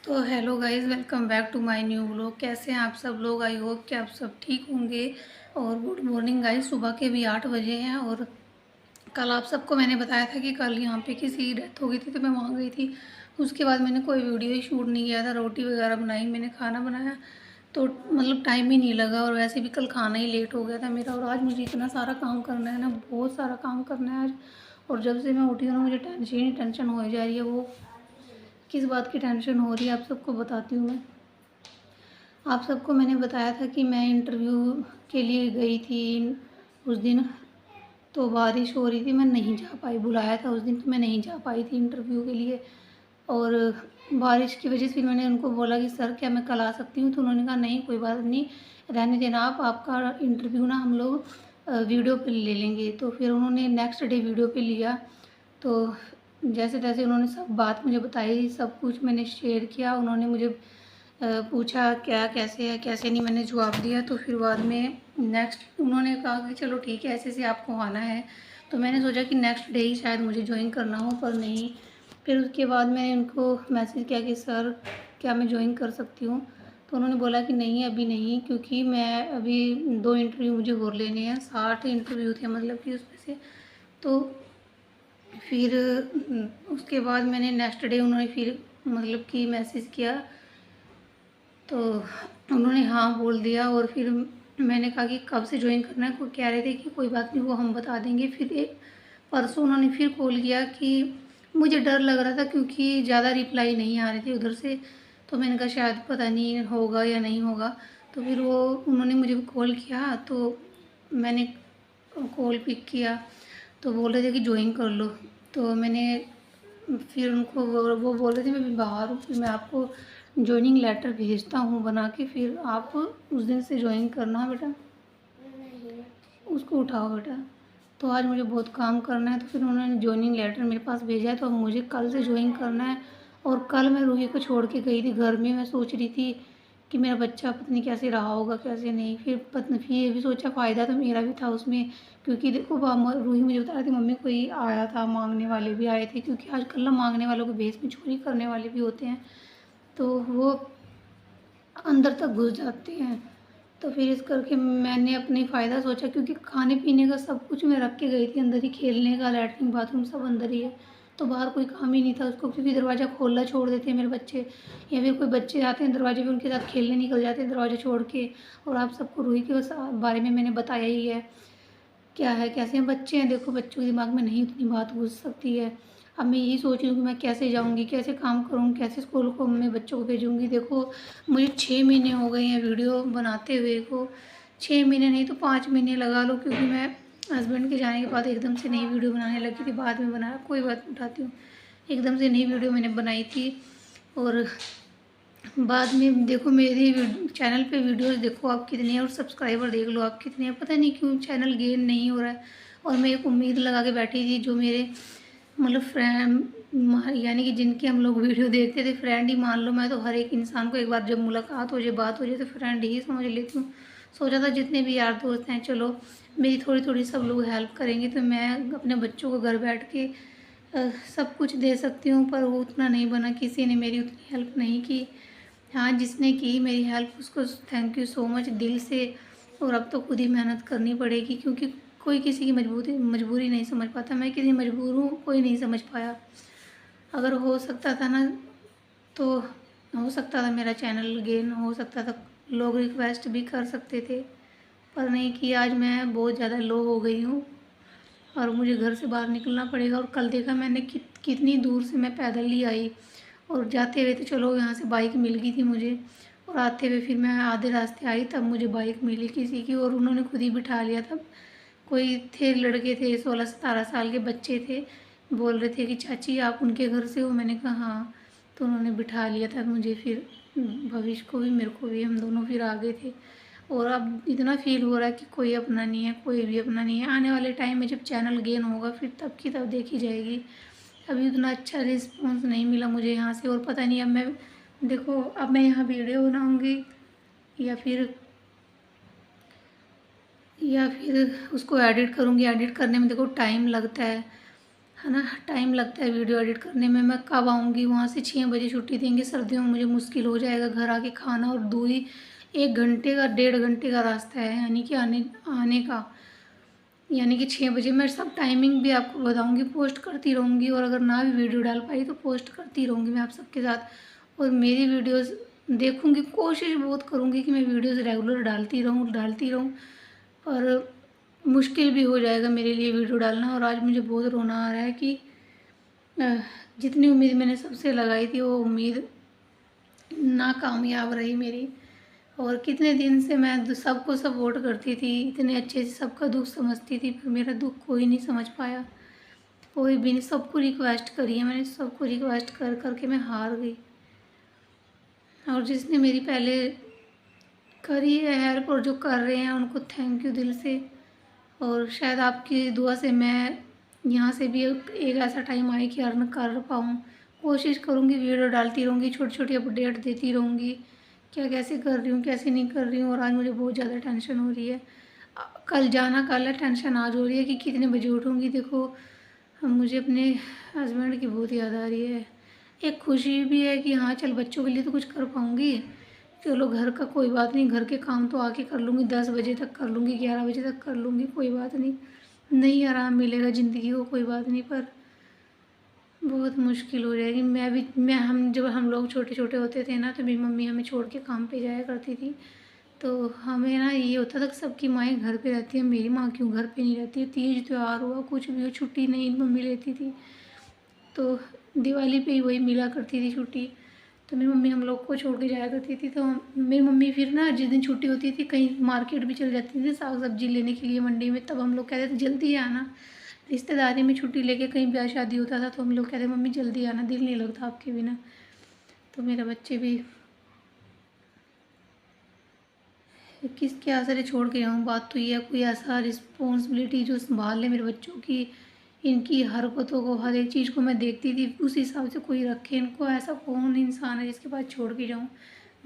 तो hello guys, welcome back to my new vlog. कैसे हैं आप सब लोग? आई होप कि आप सब ठीक होंगे। और गुड मॉर्निंग गाइस। सुबह के भी 8 बजे हैं। और कल आप सबको मैंने बताया था कि कल यहाँ पे किसी की डेथ हो गई थी, तो मैं वहाँ गई थी। उसके बाद मैंने कोई वीडियो ही शूट नहीं किया था। रोटी वगैरह बनाई, मैंने खाना बनाया, तो मतलब टाइम ही नहीं लगा। और वैसे भी कल खाना ही लेट हो गया था मेरा। और आज मुझे इतना सारा काम करना है ना, बहुत सारा काम करना है आज। और जब से मैं उठी हूँ ना, मुझे टेंशन ही टेंशन हो जा रही है। वो किस बात की टेंशन हो रही है आप सबको बताती हूँ मैं। आप सबको मैंने बताया था कि मैं इंटरव्यू के लिए गई थी उस दिन। तो बारिश हो रही थी, मैं नहीं जा पाई। बुलाया था उस दिन तो मैं नहीं जा पाई थी इंटरव्यू के लिए। और बारिश की वजह से फिर मैंने उनको बोला कि सर क्या मैं कल आ सकती हूँ? तो उन्होंने कहा नहीं, कोई बात नहीं, रहने देना आप, आपका इंटरव्यू ना हम लोग वीडियो पे ले लेंगे। तो फिर उन्होंने नेक्स्ट डे वीडियो पे लिया। तो जैसे तैसे उन्होंने सब बात मुझे बताई, सब कुछ मैंने शेयर किया। उन्होंने मुझे पूछा क्या कैसे है कैसे नहीं, मैंने जवाब दिया। तो फिर बाद में नेक्स्ट उन्होंने कहा कि चलो ठीक है, ऐसे ऐसे आपको आना है। तो मैंने सोचा कि नेक्स्ट डे ही शायद मुझे ज्वाइन करना हो, पर नहीं। फिर उसके बाद मैंने उनको मैसेज किया कि सर क्या मैं ज्वाइन कर सकती हूँ? तो उन्होंने बोला कि नहीं अभी नहीं, क्योंकि मैं अभी 2 इंटरव्यू मुझे और लेने हैं। 60 इंटरव्यू थे मतलब कि उसमें से। तो फिर उसके बाद मैंने नेक्स्ट डे उन्होंने फिर मतलब कि मैसेज किया, तो उन्होंने हाँ बोल दिया। और फिर मैंने कहा कि कब से ज्वाइन करना है? कोई कह रहे थे कि कोई बात नहीं, वो हम बता देंगे। फिर एक परसों उन्होंने फिर कॉल किया कि मुझे डर लग रहा था क्योंकि ज़्यादा रिप्लाई नहीं आ रही थी उधर से। तो मैंने कहा शायद पता नहीं होगा या नहीं होगा। तो फिर वो उन्होंने मुझे कॉल किया, तो मैंने कॉल पिक किया। तो बोल रहे थे कि ज्वाइन कर लो। तो मैंने फिर उनको वो बोल रहे थे मैं भी बाहर हूँ, फिर मैं आपको ज्वाइनिंग लेटर भेजता हूँ बना के, फिर आप उस दिन से ज्वाइन करना बेटा। उसको उठाओ बेटा। तो आज मुझे बहुत काम करना है। तो फिर उन्होंने ज्वाइनिंग लेटर मेरे पास भेजा है, तो अब मुझे कल से ज्वाइन करना है। और कल मैं रूही को छोड़ के गई थी घर में। मैं सोच रही थी कि मेरा बच्चा पता नहीं कैसे रहा होगा कैसे नहीं। फिर पता नहीं, फिर ये भी सोचा फ़ायदा तो मेरा भी था उसमें, क्योंकि देखो रूही मुझे बता रही थी मम्मी कोई आया था, मांगने वाले भी आए थे, क्योंकि आजकल ना मांगने वालों के भेस में चोरी करने वाले भी होते हैं। तो वो अंदर तक घुस जाते हैं। तो फिर इस करके मैंने अपनी फ़ायदा सोचा, क्योंकि खाने पीने का सब कुछ मैं रख के गई थी अंदर ही, खेलने का लैट्रिन बाथरूम सब अंदर ही है। तो बाहर कोई काम ही नहीं था उसको, क्योंकि दरवाज़ा खोला छोड़ देते हैं मेरे बच्चे, या फिर कोई बच्चे आते हैं दरवाजे पे उनके साथ खेलने निकल जाते हैं दरवाज़ा छोड़ के। और आप सबको रूही के बारे में मैंने बताया ही है क्या है कैसे हैं बच्चे हैं। देखो बच्चों के दिमाग में नहीं उतनी बात घुस सकती है। अब मैं यही सोच रही हूँ कि मैं कैसे जाऊँगी, कैसे काम करूँ, कैसे स्कूल को मैं बच्चों को भेजूँगी। देखो मुझे 6 महीने हो गए हैं वीडियो बनाते हुए को। 6 महीने नहीं तो 5 महीने लगा लो, क्योंकि मैं हस्बैंड के जाने के बाद एकदम से नई वीडियो बनाने लगी थी। बाद में बनाया, कोई बात उठाती हूँ। एकदम से नई वीडियो मैंने बनाई थी। और बाद में देखो मेरी चैनल पे वीडियोस देखो आप कितने हैं, और सब्सक्राइबर देख लो आप कितने हैं। पता नहीं क्यों चैनल गेन नहीं हो रहा है। और मैं एक उम्मीद लगा के बैठी थी, जो मेरे मतलब फ्रेंड यानी कि जिनके हम लोग वीडियो देखते थे, फ्रेंड ही मान लो। मैं तो हर एक इंसान को एक बार जब मुलाकात हो जाए, बात हो जाए, तो फ्रेंड ही समझ लेती हूँ। सोचा था जितने भी यार दोस्त हैं, चलो मेरी थोड़ी थोड़ी सब लोग हेल्प करेंगे, तो मैं अपने बच्चों को घर बैठ के सब कुछ दे सकती हूँ। पर वो उतना नहीं बना, किसी ने मेरी उतनी हेल्प नहीं की। हाँ, जिसने की मेरी हेल्प उसको थैंक यू सो मच दिल से। और अब तो खुद ही मेहनत करनी पड़ेगी, क्योंकि कोई किसी की मजबूरी नहीं समझ पाता। मैं कितनी मजबूर हूँ कोई नहीं समझ पाया। अगर हो सकता था ना, तो हो सकता था मेरा चैनल गेन हो सकता था, लोग रिक्वेस्ट भी कर सकते थे। पर नहीं किया। आज मैं बहुत ज़्यादा लो हो गई हूँ, और मुझे घर से बाहर निकलना पड़ेगा। और कल देखा मैंने कितनी दूर से मैं पैदल ही आई। और जाते हुए तो चलो यहाँ से बाइक मिल गई थी मुझे, और आते हुए फिर मैं आधे रास्ते आई तब मुझे बाइक मिली किसी की, और उन्होंने खुद ही बिठा लिया। तब कोई थे, लड़के थे, 16-17 साल के बच्चे थे। बोल रहे थे कि चाची आप उनके घर से हो? मैंने कहा हाँ। तो उन्होंने बिठा लिया था मुझे। फिर भविष्य को भी मेरे को भी, हम दोनों फिर आ गए थे। और अब इतना फील हो रहा है कि कोई अपना नहीं है, कोई भी अपना नहीं है। आने वाले टाइम में जब चैनल गेन होगा फिर तब की तब देखी जाएगी। अभी उतना अच्छा रिस्पॉन्स नहीं मिला मुझे यहाँ से। और पता नहीं अब मैं देखो, अब मैं यहाँ वीडियो बनाऊँगी या फिर उसको एडिट करूँगी। एडिट करने में देखो टाइम लगता है। है ना, टाइम लगता है वीडियो एडिट करने में। मैं कब आऊँगी वहाँ से, 6 बजे छुट्टी देंगे, सर्दियों में मुझे मुश्किल हो जाएगा घर आके खाना, और दूरी 1 घंटे का 1.5 घंटे का रास्ता है, यानी कि आने आने का, यानी कि 6 बजे। मैं सब टाइमिंग भी आपको बताऊँगी, पोस्ट करती रहूँगी, और अगर ना भी वीडियो डाल पाई तो पोस्ट करती रहूँगी मैं आप सबके साथ। और मेरी वीडियोज़ देखूँगी, कोशिश बहुत करूँगी कि मैं वीडियोज़ रेगुलर डालती रहूँ, पर मुश्किल भी हो जाएगा मेरे लिए वीडियो डालना। और आज मुझे बहुत रोना आ रहा है कि अ, जितनी उम्मीद मैंने सबसे लगाई थी वो उम्मीद नाकामयाब रही मेरी। और कितने दिन से मैं सबको सपोर्ट करती थी, इतने अच्छे से सबका दुख समझती थी, पर मेरा दुख कोई नहीं समझ पाया, कोई भी नहीं। सबको रिक्वेस्ट करी है मैंने, सबको रिक्वेस्ट कर करके मैं हार गई। और जिसने मेरी पहले करी है हेल्प, और जो कर रहे हैं उनको थैंक यू दिल से। और शायद आपकी दुआ से मैं यहाँ से भी एक ऐसा टाइम आए कि अर्न कर पाऊँ। कोशिश करूँगी, वीडियो डालती रहूँगी, छोटी छोटी अपडेट देती रहूँगी, क्या कैसे कर रही हूँ, कैसे नहीं कर रही हूँ। और आज मुझे बहुत ज़्यादा टेंशन हो रही है। कल जाना कल है, टेंशन आज हो रही है कि कितने बजे उठूँगी। देखो, मुझे अपने हस्बैंड की बहुत याद आ रही है। एक खुशी भी है कि हाँ चल, बच्चों के लिए तो कुछ कर पाऊँगी। चलो, घर का कोई बात नहीं, घर के काम तो आके कर लूँगी, 10 बजे तक कर लूँगी, 11 बजे तक कर लूँगी, कोई बात नहीं। नहीं आराम मिलेगा ज़िंदगी को, कोई बात नहीं, पर बहुत मुश्किल हो जाएगी। मैं हम जब हम लोग छोटे छोटे होते थे ना, तो मेरी मम्मी हमें छोड़ के काम पे जाया करती थी। तो हमें ना ये होता था कि सबकी माएँ घर पे रहती हैं, मेरी माँ क्यों घर पे नहीं रहती है। तीज त्योहार हुआ, कुछ भी हो, छुट्टी नहीं मम्मी लेती थी। तो दिवाली पे ही वही मिला करती थी छुट्टी। तो मेरी मम्मी हम लोग को छोड़ के जाया करती थी। तो मेरी मम्मी फिर ना जिस दिन छुट्टी होती थी, कहीं मार्केट भी चल जाती थी साग सब्जी लेने के लिए मंडी में। तब हम लोग कहते थे जल्दी आना। रिश्तेदारी में छुट्टी लेके कहीं ब्याह शादी होता था तो हम लोग कहते मम्मी जल्दी आना, दिल नहीं लगता आपके बिना। तो मेरे बच्चे भी किसके आसरे छोड़ के जाऊँ। बात तो ये है, कोई ऐसा रिस्पॉन्सिबिलिटी जो संभाल ले मेरे बच्चों की, इनकी हरकतों को, हर एक चीज़ को मैं देखती थी, उस हिसाब से कोई रखे इनको। ऐसा कौन इंसान है जिसके पास छोड़ के जाऊँ।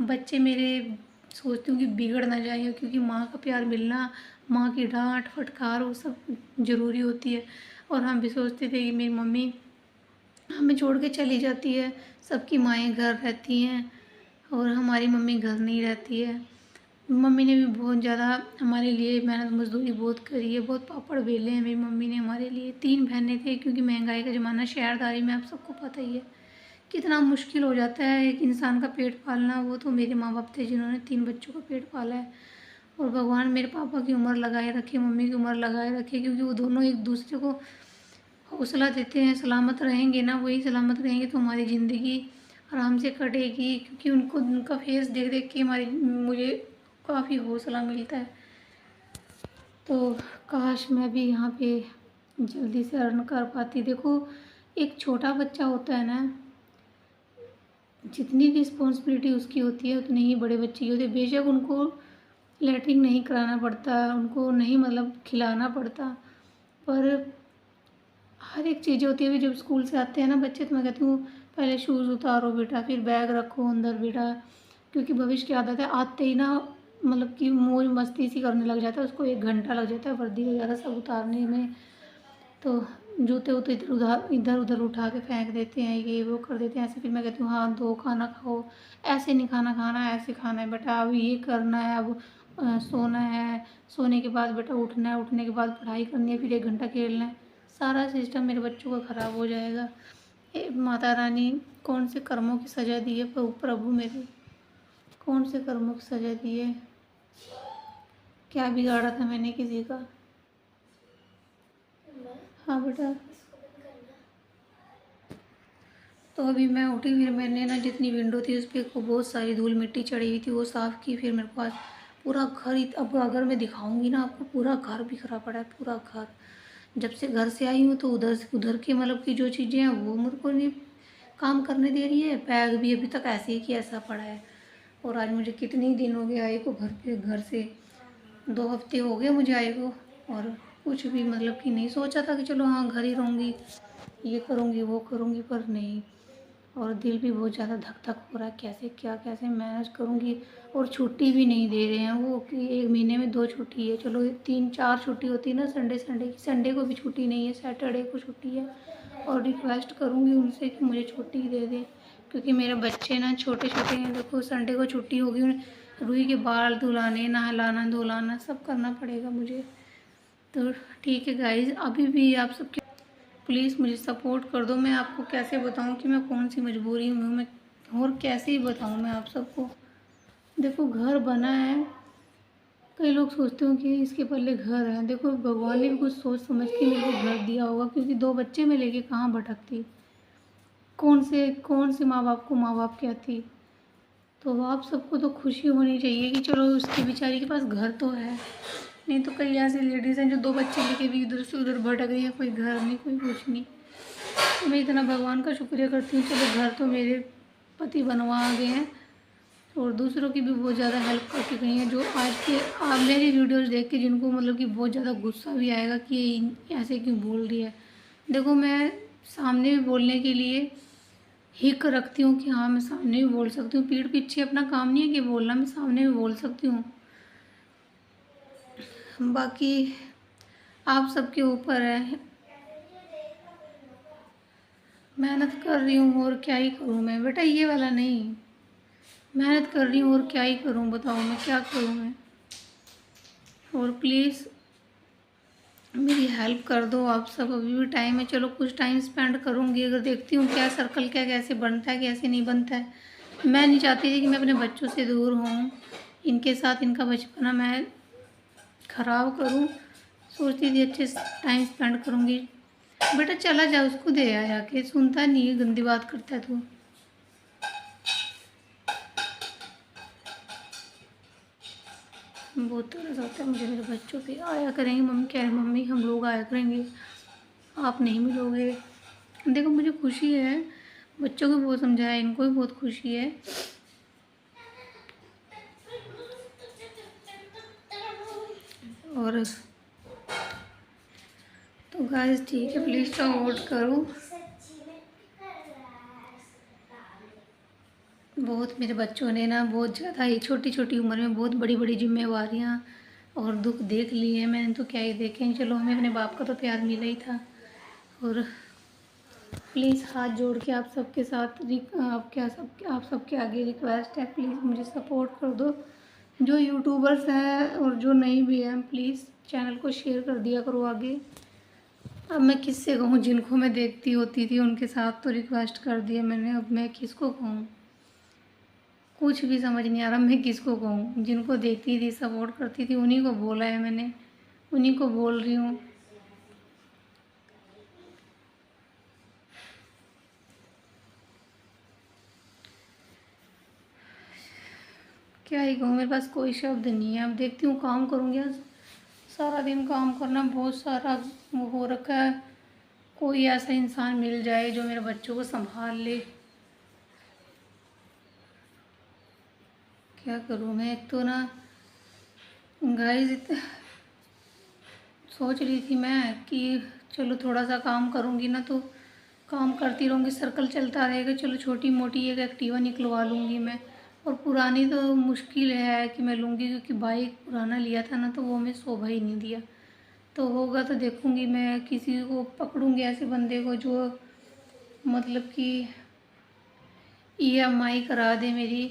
बच्चे मेरे सोचती हूँ कि बिगड़ ना जाए, क्योंकि माँ का प्यार मिलना, माँ की डांट फटकार वो सब ज़रूरी होती है। और हम भी सोचते थे कि मेरी मम्मी हमें छोड़ के चली जाती है, सबकी माएँ घर रहती हैं और हमारी मम्मी घर नहीं रहती है। मम्मी ने भी बहुत ज़्यादा हमारे लिए मेहनत मजदूरी बहुत करी है, बहुत पापड़ बेले हैं मेरी मम्मी ने हमारे लिए। 3 बहनें थे, क्योंकि महंगाई का ज़माना, शहरदारी में आप सबको पता ही है कितना मुश्किल हो जाता है एक इंसान का पेट पालना। वो तो मेरे माँ बाप थे जिन्होंने 3 बच्चों का पेट पाला है। और भगवान मेरे पापा की उम्र लगाए रखे, मम्मी की उम्र लगाए रखे, क्योंकि वो दोनों एक दूसरे को हौसला देते हैं। सलामत रहेंगे ना, वही सलामत रहेंगे तो हमारी ज़िंदगी आराम से कटेगी। क्योंकि उनको, उनका फेस देख देख के मुझे काफ़ी हौसला मिलता है। तो काश मैं भी यहाँ पे जल्दी से अर्न कर पाती। देखो, एक छोटा बच्चा होता है ना, जितनी रिस्पॉन्सिबिलिटी उसकी होती है उतनी ही बड़े बच्चे की होती है। बेशक उनको लैट्रिन नहीं कराना पड़ता, उनको नहीं मतलब खिलाना पड़ता, पर हर एक चीज़ें होती है। अभी जब स्कूल से आते हैं ना बच्चे, तो मैं कहती हूँ पहले शूज़ उतारो बेटा, फिर बैग रखो अंदर बेटा, क्योंकि भविष्य की आदत है। आते ही ना मतलब कि मौज मस्ती सी करने लग जाता है, उसको 1 घंटा लग जाता है वर्दी वगैरह सब उतारने में। तो जूते वूते इधर उधर उठा के फेंक देते हैं, ये वो कर देते हैं ऐसे। फिर मैं कहती हूँ हाथ धो खाना खाओ, ऐसे नहीं खाना खाना, ऐसे खाना है बेटा, अब ये करना है, अब सोना है, सोने के बाद बेटा उठना है, उठने के बाद पढ़ाई करनी है, फिर 1 घंटा खेलना है। सारा सिस्टम मेरे बच्चों का ख़राब हो जाएगा। माता रानी कौन से कर्मों की सज़ा दी है प्रभु मेरे, कौन से कर्मों की सज़ा दी है। क्या बिगाड़ा था मैंने किसी का। हाँ बेटा। तो अभी मैं उठी, फिर मैंने ना जितनी विंडो थी उस पर बहुत सारी धूल मिट्टी चढ़ी हुई थी, वो साफ़ की। फिर मेरे पास पूरा घर ही, अब अगर मैं दिखाऊंगी ना आपको, पूरा घर बिखरा पड़ा है, पूरा घर। जब से घर से आई हूँ तो उधर से उधर की मतलब की जो चीज़ें हैं वो मेरे को नहीं काम करने दे रही है। बैग भी अभी तक ऐसे ही कि ऐसा पड़ा है। और आज मुझे कितने दिन हो गए आए को घर से, 2 हफ्ते हो गए मुझे आए को। और कुछ भी मतलब कि नहीं सोचा था कि चलो हाँ घर ही रहूँगी, ये करूँगी वो करूँगी, पर नहीं। और दिल भी बहुत ज़्यादा धक धक हो रहा है, कैसे क्या कैसे मैनेज करूँगी। और छुट्टी भी नहीं दे रहे हैं वो, कि 1 महीने में 2 छुट्टी है। चलो 3-4 छुट्टी होती है ना, संडे की, संडे को भी छुट्टी नहीं है, सैटरडे को छुट्टी है। और रिक्वेस्ट करूँगी उनसे कि मुझे छुट्टी दे दें, क्योंकि मेरे बच्चे ना छोटे छोटे हैं। देखो संडे को छुट्टी होगी, रूही के बाल धुलाने, नहलाना धुलाना सब करना पड़ेगा मुझे। तो ठीक है गाइज़, अभी भी आप सब प्लीज़ मुझे सपोर्ट कर दो। मैं आपको कैसे बताऊं कि मैं कौन सी मजबूरी में हूँ, मैं और कैसे ही बताऊं मैं आप सबको। देखो घर बना है, कई लोग सोचते हो कि इसके पल्ले घर है। देखो भगवान ने भी कुछ सोच समझ के मेरे को घर दिया होगा, क्योंकि 2 बच्चे मैं लेके कहाँ भटकती, कौन से माँ बाप को माँ बाप कहती। तो आप सबको तो खुशी होनी चाहिए कि चलो उसकी बेचारी के पास घर तो है। नहीं तो कई ऐसी लेडीज़ हैं जो 2 बच्चे लेके भी इधर से उधर भटक रही है, कोई घर नहीं, कोई कुछ नहीं। तो मैं इतना भगवान का शुक्रिया करती हूँ, चलो घर तो मेरे पति बनवा आ गए हैं, और दूसरों की भी बहुत ज़्यादा हेल्प करके गई हैं, जो आज के आप मेरी वीडियोज़ देख के जिनको मतलब कि बहुत ज़्यादा गुस्सा भी आएगा कि ये ऐसे क्यों बोल रही है। देखो मैं सामने भी बोलने के लिए हिक रखती हूँ कि हाँ मैं सामने भी बोल सकती हूँ, पीठ पीछे अपना काम नहीं है कि बोलना, मैं सामने भी बोल सकती हूँ। बाकी आप सबके ऊपर है, मेहनत कर रही हूँ और क्या ही करूँ मैं बेटा, ये वाला नहीं, मेहनत कर रही हूँ और क्या ही करूँ, बताओ मैं क्या करूँ मैं। और प्लीज़ मेरी हेल्प कर दो आप सब, अभी भी टाइम है, चलो कुछ टाइम स्पेंड करूँगी, अगर देखती हूँ क्या सर्कल क्या कैसे बनता है कैसे नहीं बनता है। मैं नहीं चाहती थी कि मैं अपने बच्चों से दूर हूँ, इनके साथ इनका बचपना मैं ख़राब करूँ, सोचती थी अच्छे से टाइम स्पेंड करूँगी। बेटा चला जा, उसको दे आ जाके, सुनता नहीं है, गंदी बात करता है तू। बहुत तरस आता है मुझे मेरे बच्चों पे। आया करेंगे मम्मी, कह रहे मम्मी हम लोग आया करेंगे, आप नहीं मिलोगे। देखो मुझे खुशी है, बच्चों को बहुत समझाया, इनको भी बहुत खुशी है। और तो गाइस ठीक है, प्लीज़ सपोर्ट करो। बहुत मेरे बच्चों ने ना बहुत ज़्यादा ही छोटी छोटी उम्र में बहुत बड़ी बड़ी जिम्मेवारियाँ और दुख देख लिए हैं, मैंने तो क्या ही देखे हैं। चलो हमें अपने बाप का तो प्यार मिला ही था। और प्लीज़ हाथ जोड़ के आप सबके साथ आप सबके आगे रिक्वेस्ट है, प्लीज़ मुझे सपोर्ट कर दो। जो यूट्यूबर्स हैं और जो नहीं भी हैं, प्लीज़ चैनल को शेयर कर दिया करो आगे। अब मैं किससे कहूँ, जिनको मैं देखती होती थी उनके साथ तो रिक्वेस्ट कर दिया मैंने, अब मैं किसको कहूँ, कुछ भी समझ नहीं आ रहा मैं किसको कहूँ। जिनको देखती थी सपोर्ट करती थी उन्हीं को बोला है मैंने, उन्हीं को बोल रही हूँ। क्या ही कहूँ, मेरे पास कोई शब्द नहीं है। अब देखती हूँ काम करूँगी, आज सारा दिन काम करना बहुत सारा वो हो रखा है। कोई ऐसा इंसान मिल जाए जो मेरे बच्चों को संभाल ले। क्या करूँ मैं, एक तो ना गाइस सोच रही थी मैं कि चलो थोड़ा सा काम करूँगी ना, तो काम करती रहूँगी, सर्कल चलता रहेगा, चलो छोटी मोटी एक एक्टिवा निकलवा लूँगी मैं। और पुरानी तो मुश्किल है कि मैं लूँगी, क्योंकि बाइक पुराना लिया था ना, तो वो हमें शोभा ही नहीं दिया। तो होगा तो देखूँगी मैं, किसी को पकड़ूँगी ऐसे बंदे को जो मतलब कि ईएमआई करा दे मेरी,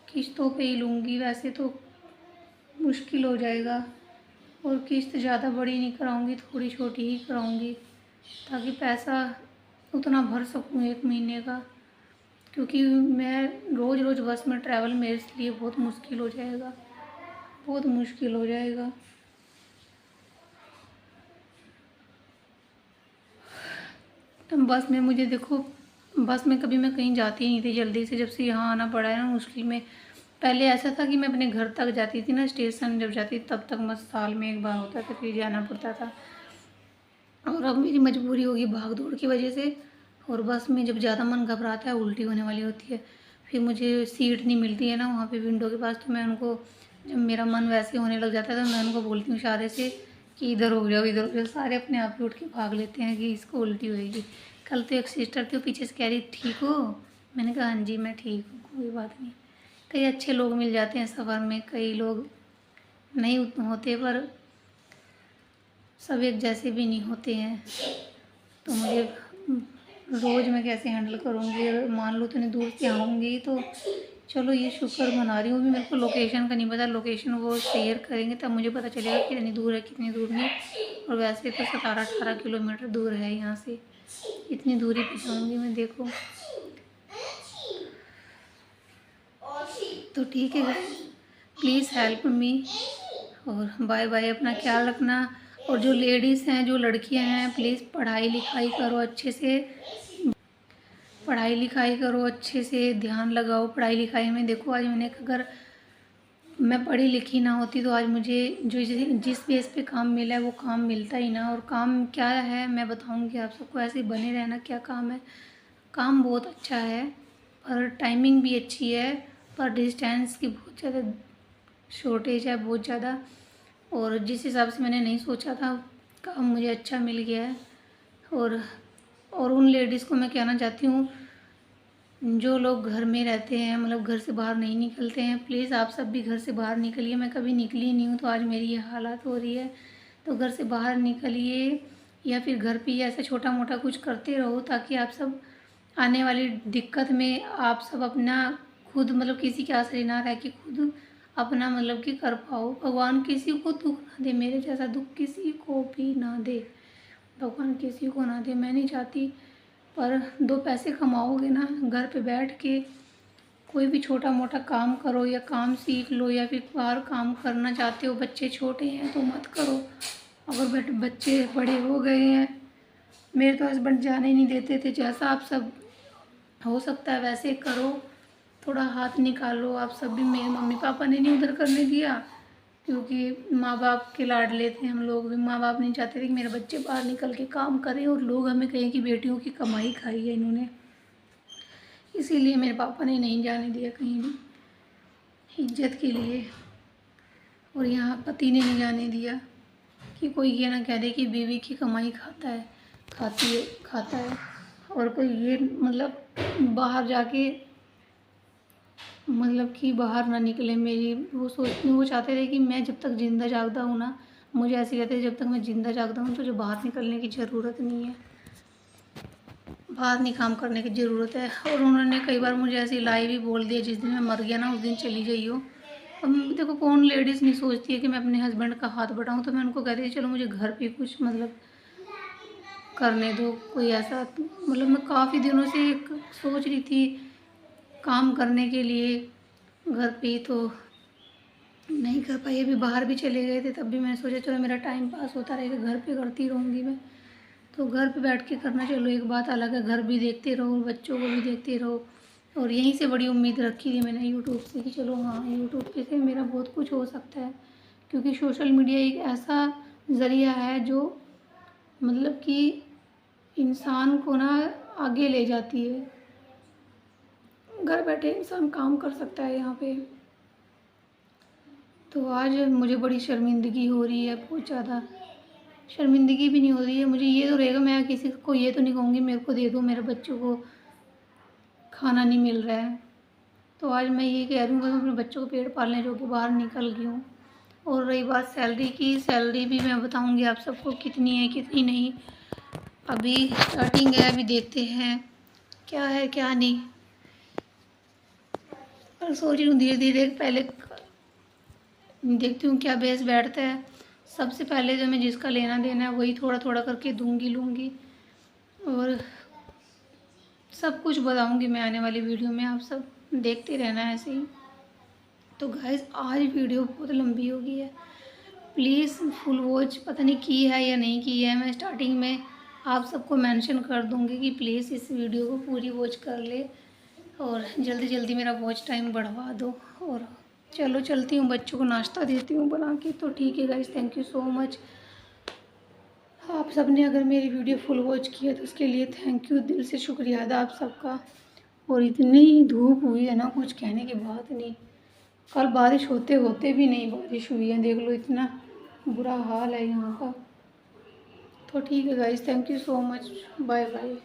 किस्तों पे ही लूँगी, वैसे तो मुश्किल हो जाएगा। और किस्त ज़्यादा बड़ी नहीं कराऊँगी, थोड़ी छोटी ही कराऊँगी, ताकि पैसा उतना भर सकूँ एक महीने का, क्योंकि मैं रोज़ रोज़ बस में ट्रैवल मेरे लिए बहुत मुश्किल हो जाएगा, बहुत मुश्किल हो जाएगा। तो बस में मुझे देखो, बस में कभी मैं कहीं जाती नहीं थी जल्दी से, जब से यहाँ आना पड़ा है ना मुश्किल में। पहले ऐसा था कि मैं अपने घर तक जाती थी ना, स्टेशन जब जाती तब तक मैं साल में एक बार होता था, फिर जाना पड़ता था। और अब मेरी मजबूरी होगी भाग दौड़ की वजह से। और बस में जब ज़्यादा मन घबराता है, उल्टी होने वाली होती है, फिर मुझे सीट नहीं मिलती है ना वहाँ पे विंडो के पास, तो मैं उनको, जब मेरा मन वैसे होने लग जाता है तो मैं उनको बोलती हूँ इशारे से कि इधर हो जाओ इधर हो जाओ। सारे अपने आप ही उठ के भाग लेते हैं कि इसको उल्टी होएगी। कल तो एक सिस्टर थी, वो पीछे से कह रही ठीक हो, मैंने कहा हाँ जी मैं ठीक हूँ, कोई बात नहीं। कई अच्छे लोग मिल जाते हैं सफ़र में, कई लोग नहीं होते, पर सब एक जैसे भी नहीं होते हैं, तो मुझे रोज़ मैं कैसे हैंडल करूँगी। अगर मान लो इतनी दूर से आऊँगी तो चलो ये शुक्र मना रही हूँ। भी मेरे को लोकेशन का नहीं पता, लोकेशन वो शेयर करेंगे तब मुझे पता चलेगा कितनी दूर है कितनी दूर नहीं। और वैसे तो 17-18 किलोमीटर दूर है यहाँ से, इतनी दूरी पे जाऊँगी मैं, देखो। तो ठीक है, प्लीज़ हेल्प मी, और बाय बाय। अपना ख्याल रखना। और जो लेडीज़ हैं, जो लड़कियां हैं, प्लीज़ पढ़ाई लिखाई करो अच्छे से, पढ़ाई लिखाई करो अच्छे से, ध्यान लगाओ पढ़ाई लिखाई में। देखो आज मैंने, अगर मैं पढ़ी लिखी ना होती तो आज मुझे जो जिस बेस पे काम मिला है वो काम मिलता ही ना। और काम क्या है मैं बताऊंगी आप सबको, ऐसे बने रहना। क्या काम है? काम बहुत अच्छा है, पर टाइमिंग भी अच्छी है, पर डिस्टेंस की बहुत ज़्यादा शॉर्टेज है, बहुत ज़्यादा। और जिस हिसाब से मैंने नहीं सोचा था, काम मुझे अच्छा मिल गया है। और उन लेडीज़ को मैं कहना चाहती हूँ जो लोग घर में रहते हैं, मतलब घर से बाहर नहीं निकलते हैं, प्लीज़ आप सब भी घर से बाहर निकलिए। मैं कभी निकली नहीं हूँ तो आज मेरी ये हालत हो रही है। तो घर से बाहर निकलिए, या फिर घर पे ही ऐसा छोटा मोटा कुछ करते रहो, ताकि आप सब आने वाली दिक्कत में आप सब अपना खुद, मतलब किसी के आश्रय ना रह के खुद अपना मतलब कि कर पाओ। भगवान किसी को दुख ना दे, मेरे जैसा दुख किसी को भी ना दे, भगवान किसी को ना दे। मैं नहीं चाहती, पर 2 पैसे कमाओगे ना, घर पे बैठ के कोई भी छोटा मोटा काम करो, या काम सीख लो, या फिर बाहर काम करना चाहते हो, बच्चे छोटे हैं तो मत करो। अगर बच्चे बड़े हो गए हैं, मेरे तो हस्बैंड जाने नहीं देते थे, जैसा आप सब हो सकता है वैसे करो, थोड़ा हाथ निकालो। आप सब भी, मेरे मम्मी पापा ने नहीं उधर करने दिया, क्योंकि माँ बाप के लाडले थे हम लोग भी। माँ बाप नहीं चाहते थे कि मेरे बच्चे बाहर निकल के काम करें और लोग हमें कहें कि बेटियों की कमाई खाई है इन्होंने। इसीलिए मेरे पापा ने नहीं जाने दिया कहीं भी, इज्जत के लिए। और यहाँ पति ने नहीं जाने दिया कि कोई ये ना कह दे कि बीवी की कमाई खाता है। और कोई ये मतलब बाहर जाके, मतलब कि बाहर ना निकले। मेरी वो चाहते थे कि मैं जब तक ज़िंदा जागता हूँ ना, मुझे ऐसे कहते हैं जब तक मैं ज़िंदा जागता हूँ तुझे बाहर निकलने की ज़रूरत नहीं है, बाहर नहीं काम करने की ज़रूरत है। और उन्होंने कई बार मुझे ऐसे लाइव भी बोल दिया, जिस दिन मैं मर गया ना उस दिन चली जाइयो। अब देखो कौन लेडीज़ नहीं सोचती है कि मैं अपने हस्बैंड का हाथ बढ़ाऊँ। तो मैं उनको कहती थी चलो मुझे घर पे कुछ मतलब करने दो, कोई ऐसा। मतलब मैं काफ़ी दिनों से सोच रही थी काम करने के लिए घर पे, तो नहीं कर पाई। अभी बाहर भी चले गए थे तब भी मैंने सोचा चलो मेरा टाइम पास होता रहेगा, घर पे करती रहूँगी मैं। तो घर पे बैठ के करना चलो एक बात अलग है, घर भी देखते रहो, बच्चों को भी देखते रहो। और यहीं से बड़ी उम्मीद रखी थी मैंने यूट्यूब से कि चलो हाँ यूट्यूब पे से मेरा बहुत कुछ हो सकता है, क्योंकि सोशल मीडिया एक ऐसा ज़रिया है जो मतलब कि इंसान को ना आगे ले जाती है। घर बैठे इंसान काम कर सकता है यहाँ पे। तो आज मुझे बड़ी शर्मिंदगी हो रही है, बहुत ज़्यादा। शर्मिंदगी भी नहीं हो रही है, मुझे ये तो रहेगा, मैं किसी को ये तो नहीं कहूँगी मेरे को दे दो, मेरे बच्चों को खाना नहीं मिल रहा है। तो आज मैं ये कह रही हूँ कि मैं अपने बच्चों को पेट पालने जो कि बाहर निकल गई हूँ। और रही बात सैलरी की, सैलरी भी मैं बताऊँगी आप सबको कितनी है कितनी नहीं। अभी स्टार्टिंग है, अभी देखते हैं क्या है क्या नहीं। और सोच रही हूँ धीरे धीरे पहले देखती हूँ क्या बेस बैठता है। सबसे पहले जो मैं जिसका लेना देना है वही थोड़ा थोड़ा करके लूँगी। और सब कुछ बताऊँगी मैं आने वाली वीडियो में, आप सब देखते रहना है ऐसे ही। तो गाइस आज वीडियो बहुत लंबी हो गई है, प्लीज़ फुल वॉच पता नहीं की है या नहीं की है। मैं स्टार्टिंग में आप सबको मेंशन कर दूँगी कि प्लीज़ इस वीडियो को पूरी वॉच कर ले, और जल्दी जल्दी मेरा वॉच टाइम बढ़वा दो। और चलो चलती हूँ, बच्चों को नाश्ता देती हूँ बना के। तो ठीक है guys, thank you so much. आप सब ने अगर मेरी वीडियो फुल वॉच की है तो उसके लिए थैंक यू, दिल से शुक्रिया अदा आप सबका। और इतनी धूप हुई है ना, कुछ कहने की बात नहीं। कल बारिश होते होते भी नहीं बारिश हुई है, देख लो इतना बुरा हाल है यहाँ का। तो ठीक है guys, thank you so much, bye bye.